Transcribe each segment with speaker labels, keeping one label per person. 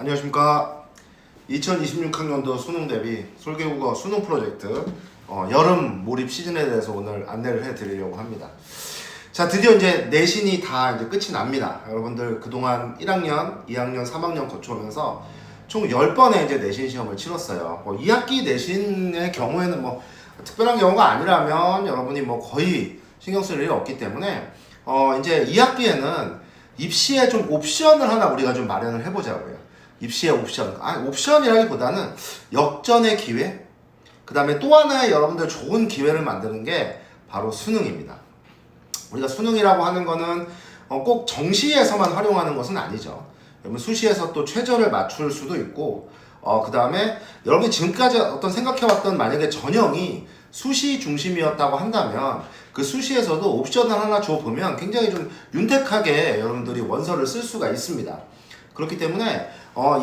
Speaker 1: 안녕하십니까. 2026학년도 수능 대비 설계국어 수능 프로젝트 여름 몰입 시즌에 대해서 오늘 안내를 해드리려고 합니다. 자, 드디어 이제 내신이 다 이제 끝이 납니다. 여러분들 그동안 1학년, 2학년, 3학년 거쳐오면서 총 10번의 이제 내신 시험을 치렀어요. 2학기 내신의 경우에는 특별한 경우가 아니라면 여러분이 거의 신경 쓸 일이 없기 때문에 이제 2학기에는 입시에 좀 옵션을 하나 우리가 좀 마련을 해보자고요. 입시의 옵션. 옵션이라기보다는 역전의 기회, 그 다음에 또 하나의 여러분들 좋은 기회를 만드는 게 바로 수능입니다. 우리가 수능이라고 하는 거는 꼭 정시에서만 활용하는 것은 아니죠. 여러분 수시에서 또 최저를 맞출 수도 있고, 그 다음에 여러분이 지금까지 어떤 생각해왔던 만약에 전형이 수시 중심이었다고 한다면 그 수시에서도 옵션을 하나 줘보면 굉장히 좀 윤택하게 여러분들이 원서를 쓸 수가 있습니다. 그렇기 때문에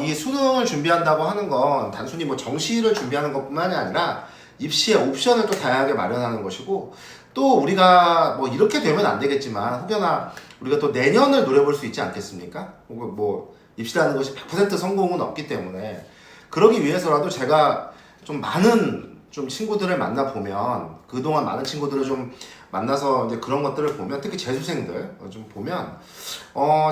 Speaker 1: 이 수능을 준비한다고 하는 건 단순히 정시를 준비하는 것뿐만이 아니라 입시에 옵션을 또 다양하게 마련하는 것이고, 또 우리가 이렇게 되면 안 되겠지만 혹여나 우리가 또 내년을 노려볼 수 있지 않겠습니까? 혹은 입시라는 것이 100% 성공은 없기 때문에 그러기 위해서라도 제가 좀 많은 친구들을 만나보면, 그동안 많은 친구들을 좀 만나서 이제 그런 것들을 보면, 특히 재수생들 좀 보면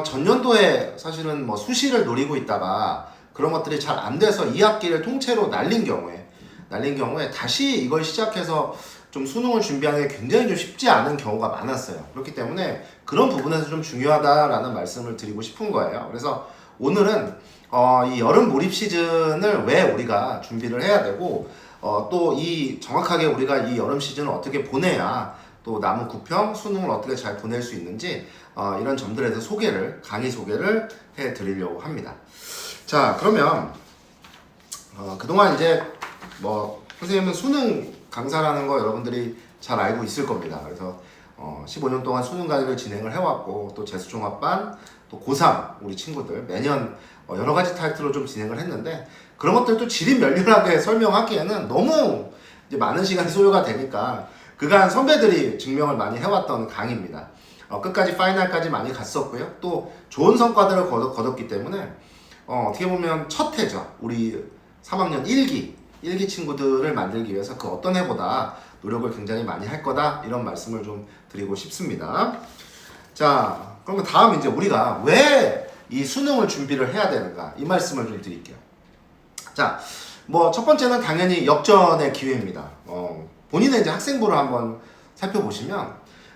Speaker 1: 전년도에 사실은 수시를 노리고 있다가 그런 것들이 잘 안 돼서 2학기를 통째로 날린 경우에 다시 이걸 시작해서 좀 수능을 준비하는 게 굉장히 좀 쉽지 않은 경우가 많았어요. 그렇기 때문에 그런 부분에서 좀 중요하다라는 말씀을 드리고 싶은 거예요. 그래서 오늘은 이 여름 몰입 시즌을 왜 우리가 준비를 해야 되고, 또 정확하게 우리가 이 여름 시즌을 어떻게 보내야 또 남은 구평 수능을 어떻게 잘 보낼 수 있는지 이런 점들에 대해서 강의 소개를 해 드리려고 합니다. 자, 그러면 그동안 이제 선생님은 수능 강사라는 거 여러분들이 잘 알고 있을 겁니다. 그래서 15년 동안 수능 강의를 진행을 해왔고, 또 재수종합반, 또 고3 우리 친구들 매년 여러 가지 타이틀로 좀 진행을 했는데, 그런 것들도 지립멸렬하게 설명하기에는 너무 이제 많은 시간이 소요가 되니까 그간 선배들이 증명을 많이 해왔던 강의입니다. 끝까지 파이널까지 많이 갔었고요. 또 좋은 성과들을 거뒀기 때문에 어떻게 보면 첫 해죠. 우리 3학년 1기 친구들을 만들기 위해서 그 어떤 해보다 노력을 굉장히 많이 할 거다, 이런 말씀을 좀 드리고 싶습니다. 자, 그러면 다음 이제 우리가 왜 이 수능을 준비를 해야 되는가, 이 말씀을 좀 드릴게요. 자, 첫 번째는 당연히 역전의 기회입니다. 본인의 이제 학생부를 한번 살펴보시면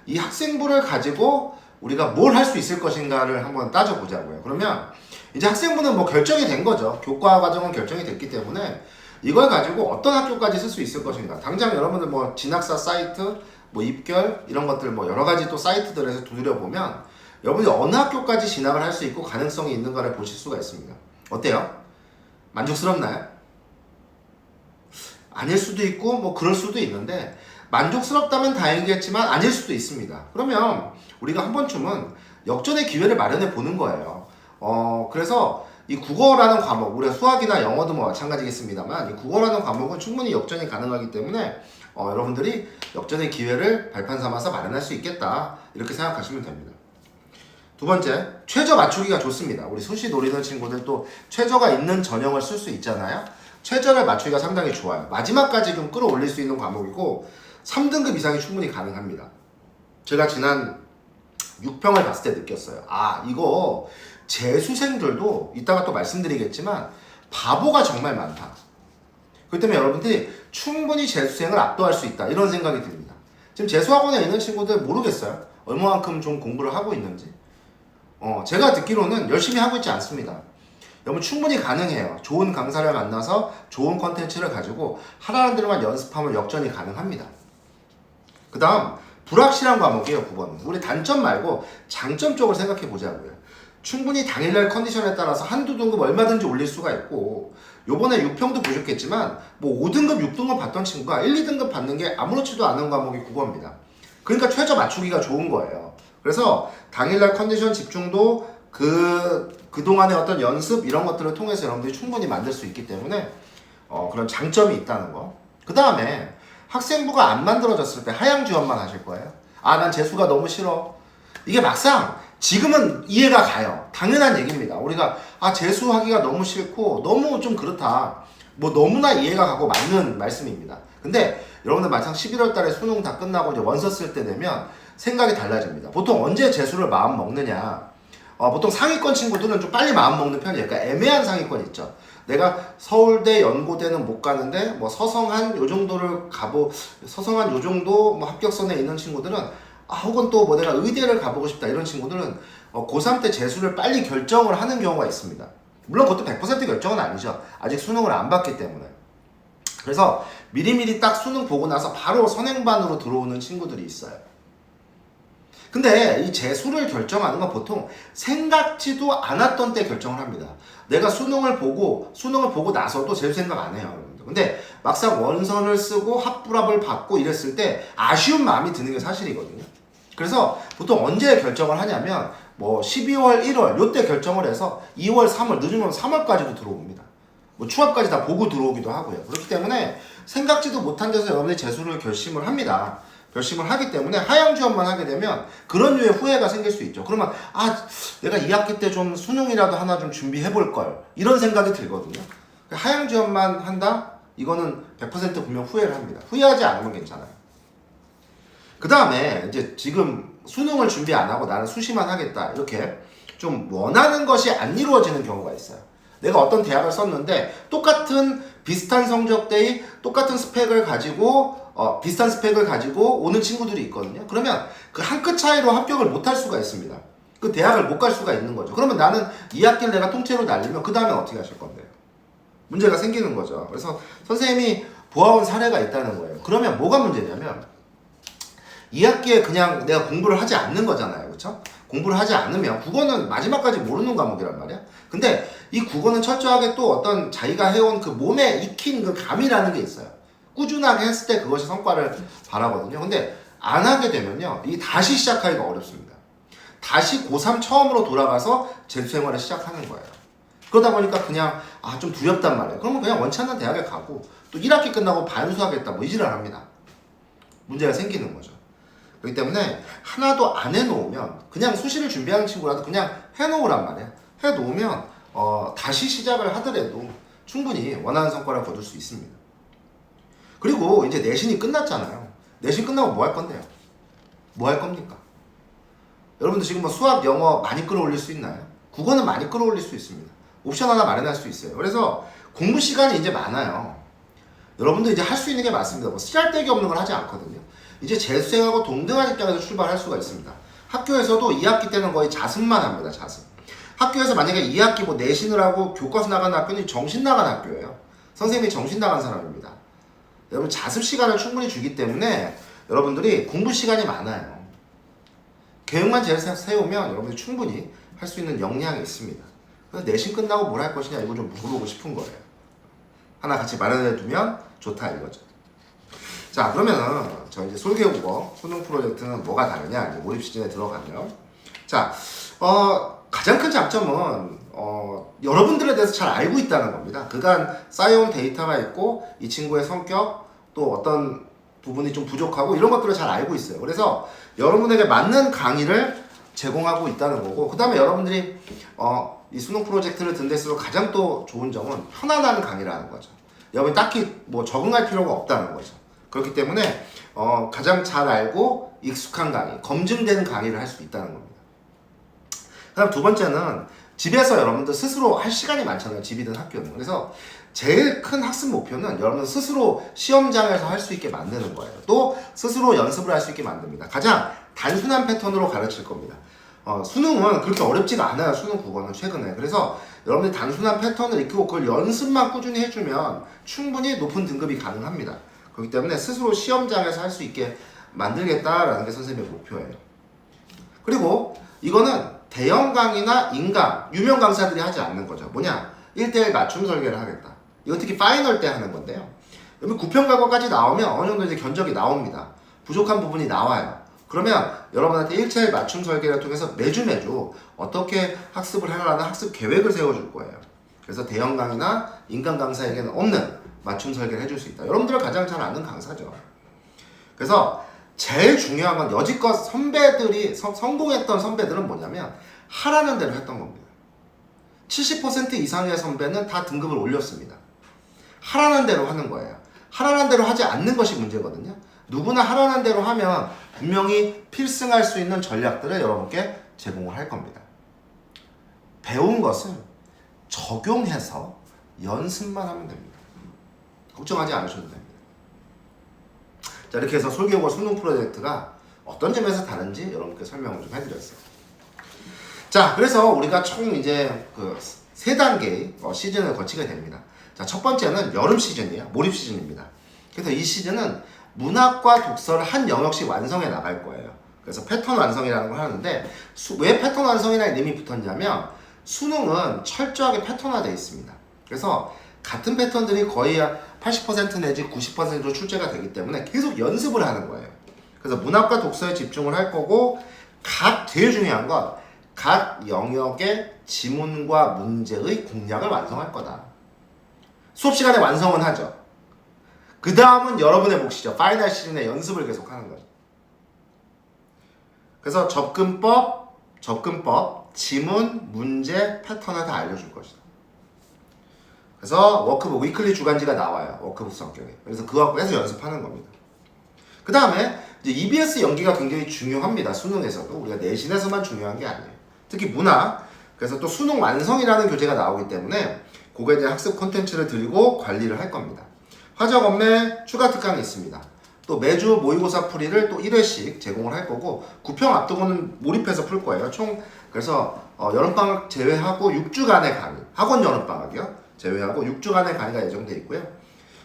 Speaker 1: 이 학생부를 가지고 우리가 뭘 할 수 있을 것인가를 한번 따져보자고요. 그러면 이제 학생부는 결정이 된 거죠. 교과 과정은 결정이 됐기 때문에 이걸 가지고 어떤 학교까지 쓸 수 있을 것인가. 당장 여러분들 진학사 사이트, 입결 이런 것들 여러 가지 또 사이트들에서 두드려보면 여러분이 어느 학교까지 진학을 할 수 있고 가능성이 있는가를 보실 수가 있습니다. 어때요? 만족스럽나요? 아닐 수도 있고 그럴 수도 있는데, 만족스럽다면 다행이겠지만 아닐 수도 있습니다. 그러면 우리가 한 번쯤은 역전의 기회를 마련해 보는 거예요. 그래서 이 국어라는 과목, 우리가 수학이나 영어도 마찬가지겠습니다만 이 국어라는 과목은 충분히 역전이 가능하기 때문에 여러분들이 역전의 기회를 발판 삼아서 마련할 수 있겠다, 이렇게 생각하시면 됩니다. 두 번째, 최저 맞추기가 좋습니다. 우리 수시 노리는 친구들 또 최저가 있는 전형을 쓸 수 있잖아요. 최저를 맞추기가 상당히 좋아요. 마지막까지 좀 끌어올릴 수 있는 과목이고 3등급 이상이 충분히 가능합니다. 제가 지난 6평을 봤을 때 느꼈어요. 이거 재수생들도 이따가 또 말씀드리겠지만 바보가 정말 많다. 그렇기 때문에 여러분들이 충분히 재수생을 압도할 수 있다, 이런 생각이 듭니다. 지금 재수학원에 있는 친구들 모르겠어요. 얼마만큼 좀 공부를 하고 있는지. 제가 듣기로는 열심히 하고 있지 않습니다. 여러분 충분히 가능해요. 좋은 강사를 만나서 좋은 컨텐츠를 가지고 하라는 대로만 연습하면 역전이 가능합니다. 그 다음, 불확실한 과목이에요. 9번은 우리 단점 말고 장점 쪽을 생각해 보자고요. 충분히 당일날 컨디션에 따라서 한두 등급 얼마든지 올릴 수가 있고, 요번에 6평도 보셨겠지만 5등급 6등급 받던 친구가 1, 2등급 받는 게 아무렇지도 않은 과목이 국어입니다. 그러니까 최저 맞추기가 좋은 거예요. 그래서 당일날 컨디션 집중도 그동안의 어떤 연습 이런 것들을 통해서 여러분들이 충분히 만들 수 있기 때문에 그런 장점이 있다는 거. 그 다음에 학생부가 안 만들어졌을 때 하향 지원만 하실 거예요. 난 재수가 너무 싫어. 이게 막상 지금은 이해가 가요. 당연한 얘기입니다. 우리가 재수하기가 너무 싫고 너무 좀 그렇다. 뭐 너무나 이해가 가고 맞는 말씀입니다. 근데 여러분들 막상 11월 달에 수능 다 끝나고 이제 원서 쓸 때 되면 생각이 달라집니다. 보통 언제 재수를 마음 먹느냐? 보통 상위권 친구들은 좀 빨리 마음 먹는 편이에요. 그러니까 애매한 상위권 있죠. 내가 서울대, 연고대는 못 가는데 뭐 서성한 요 정도를 서성한 요 정도 뭐 합격선에 있는 친구들은 혹은 또 뭐 내가 의대를 가보고 싶다 이런 친구들은 고3 때 재수를 빨리 결정을 하는 경우가 있습니다. 물론 그것도 100% 결정은 아니죠. 아직 수능을 안 봤기 때문에. 그래서 미리미리 딱 수능 보고 나서 바로 선행반으로 들어오는 친구들이 있어요. 근데 이 재수를 결정하는 건 보통 생각지도 않았던 때 결정을 합니다. 내가 수능을 보고 나서도 재수 생각 안 해요, 여러분들. 근데 막상 원서를 쓰고 합불합을 받고 이랬을 때 아쉬운 마음이 드는 게 사실이거든요. 그래서 보통 언제 결정을 하냐면 뭐 12월, 1월 요때 결정을 해서 2월, 3월 늦으면 3월까지도 들어옵니다. 뭐 추합까지 다 보고 들어오기도 하고요. 그렇기 때문에 생각지도 못한 데서 여러분들이 재수를 결심을 합니다. 결심을 하기 때문에 하향 지원만 하게 되면 그런 류의 후회가 생길 수 있죠. 그러면 내가 2학기 때 좀 수능이라도 하나 좀 준비해 볼 걸 이런 생각이 들거든요. 하향 지원만 한다? 이거는 100% 분명 후회를 합니다. 후회하지 않으면 괜찮아요. 그 다음에 이제 지금 수능을 준비 안 하고 나는 수시만 하겠다 이렇게 좀 원하는 것이 안 이루어지는 경우가 있어요. 내가 어떤 대학을 썼는데 비슷한 성적대의 똑같은 스펙을 가지고 비슷한 스펙을 가지고 오는 친구들이 있거든요. 그러면 그 한 끗 차이로 합격을 못 할 수가 있습니다. 그 대학을 못 갈 수가 있는 거죠. 그러면 나는 2학기를 내가 통째로 날리면 그 다음에 어떻게 하실 건데요? 문제가 생기는 거죠. 그래서 선생님이 보아온 사례가 있다는 거예요. 그러면 뭐가 문제냐면 2학기에 그냥 내가 공부를 하지 않는 거잖아요. 그렇죠? 공부를 하지 않으면 국어는 마지막까지 모르는 과목이란 말이야. 근데 이 국어는 철저하게 또 어떤 자기가 해온 그 몸에 익힌 그 감이라는 게 있어요. 꾸준하게 했을 때 그것이 성과를 바라거든요. 근데 안 하게 되면요. 이 다시 시작하기가 어렵습니다. 다시 고3 처음으로 돌아가서 재수 생활을 시작하는 거예요. 그러다 보니까 그냥 좀 두렵단 말이에요. 그러면 그냥 원치 않는 대학에 가고 또 1학기 끝나고 반수하겠다 뭐 이 지랄 합니다. 문제가 생기는 거죠. 그렇기 때문에 하나도 안 해놓으면 그냥 수시를 준비하는 친구라도 그냥 해놓으란 말이에요. 해놓으면 다시 시작을 하더라도 충분히 원하는 성과를 거둘 수 있습니다. 그리고 이제 내신이 끝났잖아요. 내신 끝나고 뭐 할 건데요? 뭐 할 겁니까? 여러분들 지금 뭐 수학, 영어 많이 끌어올릴 수 있나요? 국어는 많이 끌어올릴 수 있습니다. 옵션 하나 마련할 수 있어요. 그래서 공부 시간이 이제 많아요. 여러분들 이제 할 수 있는 게 많습니다. 뭐 쓰잘데기 없는 걸 하지 않거든요. 이제 재수생하고 동등한 입장에서 출발할 수가 있습니다. 학교에서도 2학기 때는 거의 자습만 합니다. 자습. 학교에서 만약에 2학기 뭐 내신을 하고 교과서 나간 학교는 정신 나간 학교예요. 선생님이 정신 나간 사람입니다. 여러분 자습 시간을 충분히 주기 때문에 여러분들이 공부 시간이 많아요. 계획만 잘 세우면 여러분들이 충분히 할 수 있는 역량이 있습니다. 그래서 내신 끝나고 뭘 할 것이냐 이거 좀 물어보고 싶은 거예요. 하나 같이 마련해 두면 좋다 이거죠. 자, 그러면은 저 이제 솔개국어 수능 프로젝트는 뭐가 다르냐 이제 몰입 시즌에 들어가면 자, 가장 큰 장점은 여러분들에 대해서 잘 알고 있다는 겁니다. 그간 쌓여온 데이터가 있고 이 친구의 성격 또 어떤 부분이 좀 부족하고 이런 것들을 잘 알고 있어요. 그래서 여러분에게 맞는 강의를 제공하고 있다는 거고 그 다음에 여러분들이 이 수능 프로젝트를 든 데서 가장 또 좋은 점은 편안한 강의라는 거죠. 여러분이 딱히 뭐 적응할 필요가 없다는 거죠. 그렇기 때문에 가장 잘 알고 익숙한 강의, 검증된 강의를 할 수 있다는 겁니다. 그 다음 두 번째는 집에서 여러분들 스스로 할 시간이 많잖아요. 집이든 학교든. 그래서 제일 큰 학습 목표는 여러분 스스로 시험장에서 할 수 있게 만드는 거예요. 또 스스로 연습을 할 수 있게 만듭니다. 가장 단순한 패턴으로 가르칠 겁니다. 수능은 그렇게 어렵지가 않아요. 수능 국어는 최근에. 그래서 여러분들이 단순한 패턴을 익히고 그걸 연습만 꾸준히 해주면 충분히 높은 등급이 가능합니다. 그렇기 때문에 스스로 시험장에서 할 수 있게 만들겠다라는 게 선생님의 목표예요. 그리고 이거는 대형 강의나 인강, 유명 강사들이 하지 않는 거죠. 뭐냐? 1대1 맞춤 설계를 하겠다. 이거 특히 파이널 때 하는 건데요. 여러분 9편 과거까지 나오면 어느 정도 이제 견적이 나옵니다. 부족한 부분이 나와요. 그러면 여러분한테 1차1 맞춤 설계를 통해서 매주 어떻게 학습을 하라는 학습 계획을 세워줄 거예요. 그래서 대형 강의나 인강 강사에게는 없는 맞춤 설계를 해줄 수 있다. 여러분들을 가장 잘 아는 강사죠. 그래서 제일 중요한 건 여지껏 선배들이 성공했던 선배들은 뭐냐면 하라는 대로 했던 겁니다. 70% 이상의 선배는 다 등급을 올렸습니다. 하라는 대로 하는 거예요. 하라는 대로 하지 않는 것이 문제거든요. 누구나 하라는 대로 하면 분명히 필승할 수 있는 전략들을 여러분께 제공을 할 겁니다. 배운 것을 적용해서 연습만 하면 됩니다. 걱정하지 않으셔도 됩니다. 자, 이렇게 해서 솔개국어 수능 프로젝트가 어떤 점에서 다른지 여러분께 설명을 좀 해드렸어요. 자, 그래서 우리가 총 이제 그 세 단계의 시즌을 거치게 됩니다. 자, 첫 번째는 여름 시즌이에요. 몰입 시즌입니다. 그래서 이 시즌은 문학과 독서를 한 영역씩 완성해 나갈 거예요. 그래서 패턴 완성이라는 걸 하는데 왜 패턴 완성이라는 이름이 붙었냐면 수능은 철저하게 패턴화되어 있습니다. 그래서 같은 패턴들이 거의 80% 내지 90%로 출제가 되기 때문에 계속 연습을 하는 거예요. 그래서 문학과 독서에 집중을 할 거고 제일 중요한 건 각 영역의 지문과 문제의 공략을 완성할 거다. 수업 시간에 완성은 하죠. 그 다음은 여러분의 몫이죠. 파이널 시즌에 연습을 계속 하는 거죠. 그래서 접근법, 지문, 문제, 패턴을 다 알려줄 것이다. 그래서 워크북, 위클리 주간지가 나와요. 워크북 성격에. 그래서 그거 갖고 해서 연습하는 겁니다. 그 다음에 EBS 연기가 굉장히 중요합니다. 수능에서도. 우리가 내신에서만 중요한 게 아니에요. 특히 문학. 그래서 또 수능 완성이라는 교재가 나오기 때문에 그거에 대한 학습 콘텐츠를 드리고 관리를 할 겁니다. 화적 업무 추가 특강이 있습니다. 또 매주 모의고사 풀이를 또 1회씩 제공을 할 거고 9평 앞두고는 몰입해서 풀 거예요. 총 그래서 여름방학 제외하고 6주간의 강의, 학원 여름방학이요. 제외하고 6주간의 강의가 예정돼 있고요.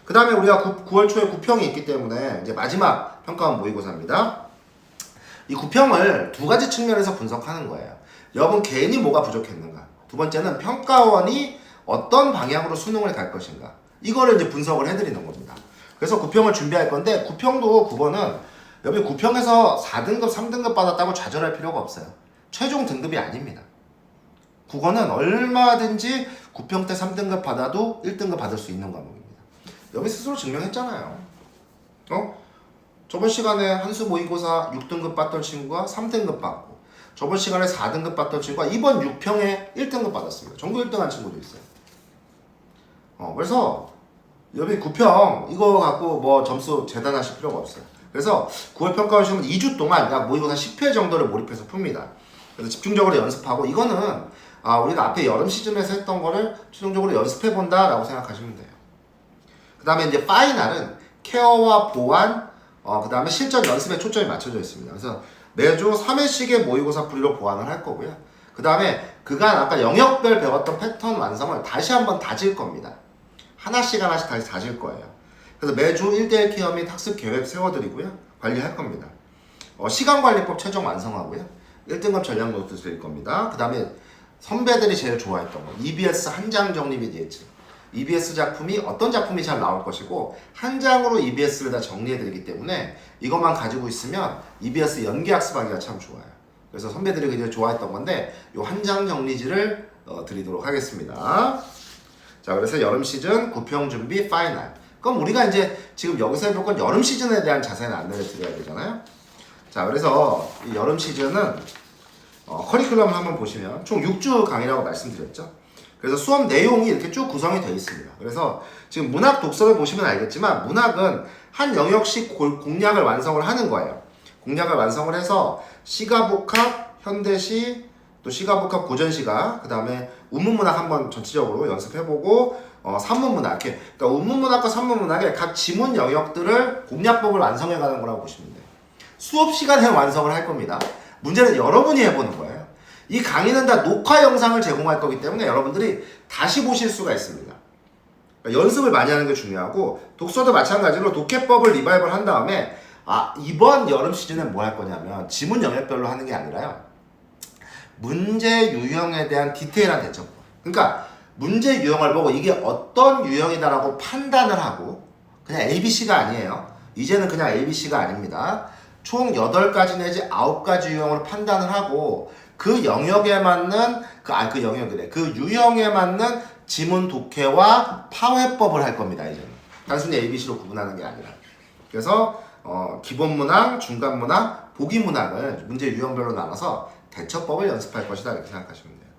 Speaker 1: 그 다음에 우리가 9월 초에 9평이 있기 때문에 이제 마지막 평가원 모의고사입니다. 이 9평을 두 가지 측면에서 분석하는 거예요. 여러분 개인이 뭐가 부족했는가. 두 번째는 평가원이 어떤 방향으로 수능을 갈 것인가. 이거를 이제 분석을 해드리는 겁니다. 그래서 9평을 준비할 건데 9평도 그거는 여러분 9평에서 4등급, 3등급 받았다고 좌절할 필요가 없어요. 최종 등급이 아닙니다. 국어는 얼마든지 9평 때 3등급 받아도 1등급 받을 수 있는 과목입니다. 여러분 스스로 증명했잖아요. 저번 시간에 한수 모의고사 6등급 받던 친구가 3등급 받고 저번 시간에 4등급 받던 친구가 이번 6평에 1등급 받았습니다. 전국 1등 한 친구도 있어요. 그래서 여러분 9평 이거 갖고 뭐 점수 재단하실 필요가 없어요. 그래서 9월 평가원 시험은 2주 동안 약 모의고사 10회 정도를 몰입해서 풉니다. 그래서 집중적으로 연습하고 이거는 우리가 앞에 여름 시즌에서 했던 거를 최종적으로 연습해 본다라고 생각하시면 돼요. 그 다음에 이제 파이널은 케어와 보완, 그 다음에 실전 연습에 초점이 맞춰져 있습니다. 그래서 매주 3회씩의 모의고사 풀이로 보완을 할 거고요. 그 다음에 그간 아까 영역별 배웠던 패턴 완성을 다시 한번 다질 겁니다. 하나씩 다시 다질 거예요. 그래서 매주 1대1 케어 및 학습 계획 세워드리고요. 관리할 겁니다. 시간관리법 최종 완성하고요. 1등급 전략 노트 드릴 겁니다. 그 다음에 선배들이 제일 좋아했던 거 EBS 한 장 정리 및 예측. EBS 작품이 어떤 작품이 잘 나올 것이고 한 장으로 EBS를 다 정리해드리기 때문에 이것만 가지고 있으면 EBS 연기 학습하기가 참 좋아요. 그래서 선배들이 굉장히 좋아했던 건데 이 한 장 정리지를 드리도록 하겠습니다. 자, 그래서 여름 시즌 9평 준비 파이널. 그럼 우리가 이제 지금 여기서 해볼 건 여름 시즌에 대한 자세한 안내를 드려야 되잖아요. 자, 그래서 이 여름 시즌은 커리큘럼을 한번 보시면 총 6주 강의라고 말씀드렸죠. 그래서 수업 내용이 이렇게 쭉 구성이 되어 있습니다. 그래서 지금 문학 독서를 보시면 알겠지만 문학은 한 영역씩 공략을 완성을 하는 거예요. 공략을 완성을 해서 시가복합, 현대시, 또 시가복합, 고전시가, 그 다음에 운문문학 한번 전체적으로 연습해보고 산문문학 이렇게 그러니까 운문문학과 산문문학의 각 지문 영역들을 공략법을 완성해가는 거라고 보시면 돼요. 수업 시간에 완성을 할 겁니다. 문제는 여러분이 해보는 거예요. 이 강의는 다 녹화 영상을 제공할 거기 때문에 여러분들이 다시 보실 수가 있습니다. 그러니까 연습을 많이 하는 게 중요하고 독서도 마찬가지로 독해법을 리바이벌 한 다음에 이번 여름 시즌에 뭐 할 거냐면 지문 영역별로 하는 게 아니라요. 문제 유형에 대한 디테일한 대처법. 그러니까 문제 유형을 보고 이게 어떤 유형이다라고 판단을 하고 그냥 ABC가 아니에요. 이제는 그냥 ABC가 아닙니다. 총 8가지 내지 9가지 유형으로 판단을 하고 그 영역에 맞는 그 유형에 맞는 지문 독해와 파회법을 할 겁니다. 이제는 단순히 ABC로 구분하는 게 아니라. 그래서 기본문항, 중간문항, 보기문항을 문제 유형별로 나눠서 대처법을 연습할 것이다 이렇게 생각하시면 돼요.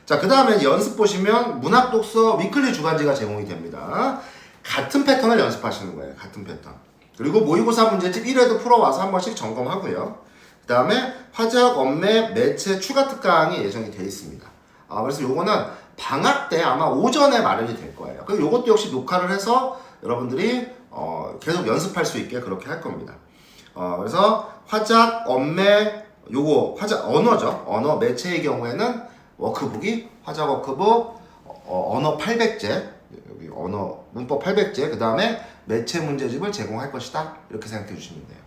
Speaker 1: 자, 그 다음에 연습 보시면 문학독서 위클리 주간지가 제공이 됩니다. 같은 패턴을 연습하시는 거예요. 같은 패턴. 그리고 모의고사 문제집 1회도 풀어와서 한 번씩 점검하고요. 그 다음에 화작, 엄매, 매체 추가 특강이 예정이 되어 있습니다. 그래서 요거는 방학 때 아마 오전에 마련이 될 거예요. 그리고 요것도 역시 녹화를 해서 여러분들이 계속 연습할 수 있게 그렇게 할 겁니다. 그래서 화작, 엄매, 요거 화작 언어죠. 언어 매체의 경우에는 워크북이 화작 워크북, 언어 800제, 여기 언어 문법 800제, 그 다음에 매체 문제집을 제공할 것이다. 이렇게 생각해 주시면 돼요.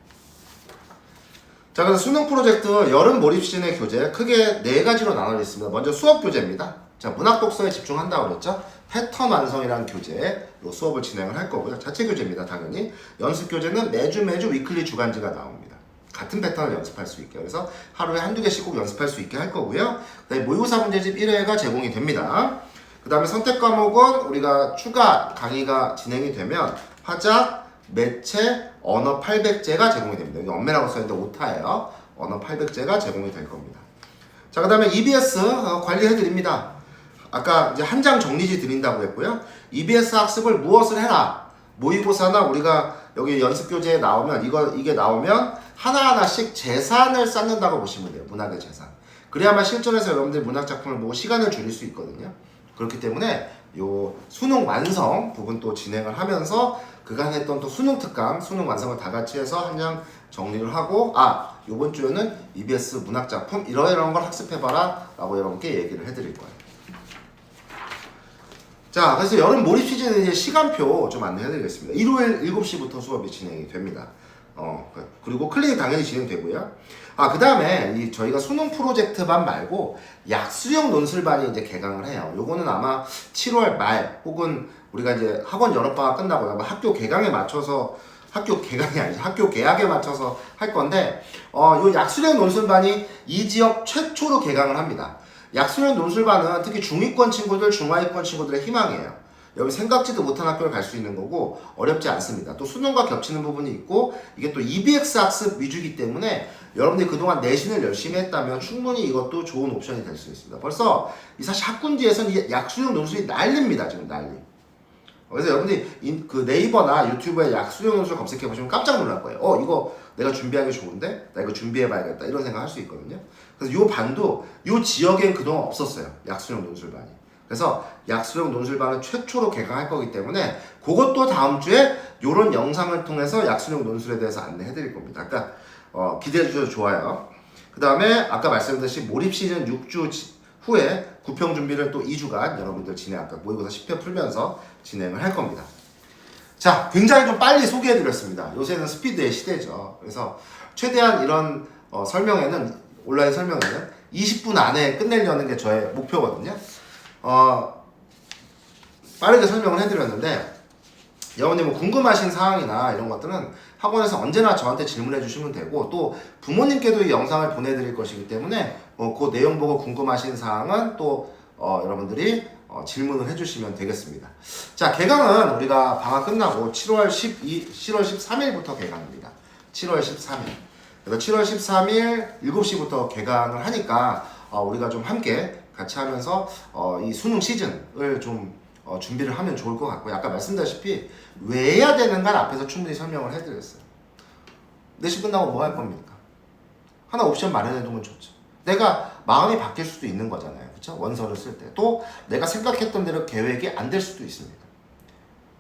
Speaker 1: 자, 그래서 수능 프로젝트 여름 몰입 시즌의 교재 크게 4가지로 나눠져 있습니다. 먼저 수업 교재입니다. 자, 문학 독서에 집중한다고 그랬죠. 패턴 완성이라는 교재 요 수업을 진행을 할 거고요. 자체 교재입니다. 당연히. 연습 교재는 매주 위클리 주간지가 나옵니다. 같은 패턴을 연습할 수 있게. 그래서 하루에 한두 개씩 꼭 연습할 수 있게 할 거고요. 그다음에 모의고사 문제집 1회가 제공이 됩니다. 그 다음에 선택 과목은 우리가 추가 강의가 진행이 되면 화작, 매체, 언어 800제가 제공이 됩니다. 여기 엄매라고 써있는데 오타예요. 언어 800제가 제공이 될 겁니다. 자, 그 다음에 EBS 관리해드립니다. 아까 이제 한 장 정리지 드린다고 했고요. EBS 학습을 무엇을 해라. 모의고사나 우리가 여기 연습교재에 나오면 이게 나오면 하나하나씩 재산을 쌓는다고 보시면 돼요. 문학의 재산. 그래야만 실전에서 여러분들이 문학 작품을 보고 시간을 줄일 수 있거든요. 그렇기 때문에 요 수능 완성 부분 또 진행을 하면서 그간 했던 또 수능 특강, 수능 완성을 다 같이 해서 한 장 정리를 하고 요번 주에는 EBS 문학 작품 이러이러한 걸 학습해봐라 라고 여러분께 얘기를 해드릴 거예요. 자, 그래서 여름 몰입 시즌의 이제 시간표 좀 안내해드리겠습니다. 일요일 7시부터 수업이 진행이 됩니다. 그리고 클리닉 당연히 진행되고요. 그 다음에 저희가 수능 프로젝트반 말고 약수형 논술반이 이제 개강을 해요. 요거는 아마 7월 말 혹은 우리가 이제 학원 여름방학 끝나고 아마 학교 개강에 맞춰서 학교 개강이 아니죠. 학교 개학에 맞춰서 할 건데 요 약수형 논술반이 이 지역 최초로 개강을 합니다. 약수형 논술반은 특히 중위권 친구들, 중하위권 친구들의 희망이에요. 여기 생각지도 못한 학교를 갈 수 있는 거고 어렵지 않습니다. 또 수능과 겹치는 부분이 있고 이게 또 EBX 학습 위주이기 때문에 여러분들이 그동안 내신을 열심히 했다면 충분히 이것도 좋은 옵션이 될 수 있습니다. 벌써 사실 학군지에서는 이 약수형 논술이 난립니다. 지금 난리. 그래서 여러분들이 그 네이버나 유튜브에 약수형 논술 검색해 보시면 깜짝 놀랄 거예요. 이거 내가 준비하기 좋은데? 나 이거 준비해 봐야겠다. 이런 생각 할 수 있거든요. 그래서 요 반도 요 지역엔 그동안 없었어요. 약수형 논술반이. 그래서 약수형 논술반은 최초로 개강할 거기 때문에 그것도 다음 주에 요런 영상을 통해서 약수형 논술에 대해서 안내해 드릴 겁니다. 아까 기대해 주셔서 좋아요. 그 다음에 아까 말씀드렸듯이 몰입 시즌 6주 후에 구평 준비를 또 2주간 여러분들 아까 모의고사 10회 풀면서 진행을 할 겁니다. 자, 굉장히 좀 빨리 소개해 드렸습니다. 요새는 스피드의 시대죠. 그래서 최대한 이런 온라인 설명회는 20분 안에 끝내려는 게 저의 목표거든요. 빠르게 설명을 해드렸는데 여러분들 뭐 궁금하신 사항이나 이런 것들은 학원에서 언제나 저한테 질문해 주시면 되고 또 부모님께도 이 영상을 보내드릴 것이기 때문에 그 내용 보고 궁금하신 사항은 또 여러분들이 질문을 해주시면 되겠습니다. 자, 개강은 우리가 방학 끝나고 7월 13일부터 개강입니다. 7월 13일. 그래서 7월 13일 7시부터 개강을 하니까 우리가 좀 함께 같이 하면서 이 수능 시즌을 좀 준비를 하면 좋을 것 같고요. 아까 말씀드렸다시피 왜 해야 되는가 앞에서 충분히 설명을 해드렸어요. 내신 끝나고 뭐 할 겁니까? 하나 옵션 마련해 두면 좋죠. 내가 마음이 바뀔 수도 있는 거잖아요. 그렇죠? 원서를 쓸 때. 또 내가 생각했던 대로 계획이 안 될 수도 있습니다.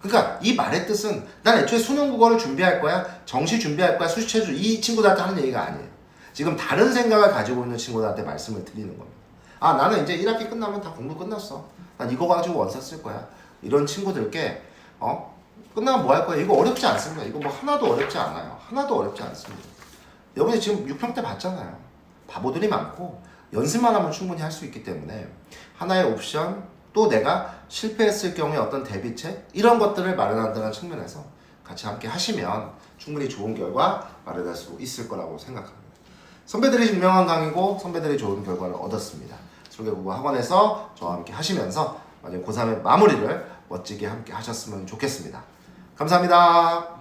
Speaker 1: 그러니까 이 말의 뜻은 난 애초에 수능 국어를 준비할 거야, 정시 준비할 거야, 수시 체조 이 친구들한테 하는 얘기가 아니에요. 지금 다른 생각을 가지고 있는 친구들한테 말씀을 드리는 겁니다. 나는 이제 1학기 끝나면 다 공부 끝났어. 난 이거 가지고 원서 쓸 거야. 이런 친구들께 끝나면 뭐 할 거야? 이거 어렵지 않습니다. 이거 뭐 하나도 어렵지 않아요. 하나도 어렵지 않습니다. 여러분이 지금 6평 때 봤잖아요. 바보들이 많고 연습만 하면 충분히 할 수 있기 때문에 하나의 옵션 또 내가 실패했을 경우에 어떤 대비책 이런 것들을 마련한다는 측면에서 같이 함께 하시면 충분히 좋은 결과 마련할 수 있을 거라고 생각합니다. 선배들이 증명한 강의고 선배들이 좋은 결과를 얻었습니다. 설계국어 학원에서 저와 함께 하시면서 고3의 마무리를 멋지게 함께 하셨으면 좋겠습니다. 감사합니다.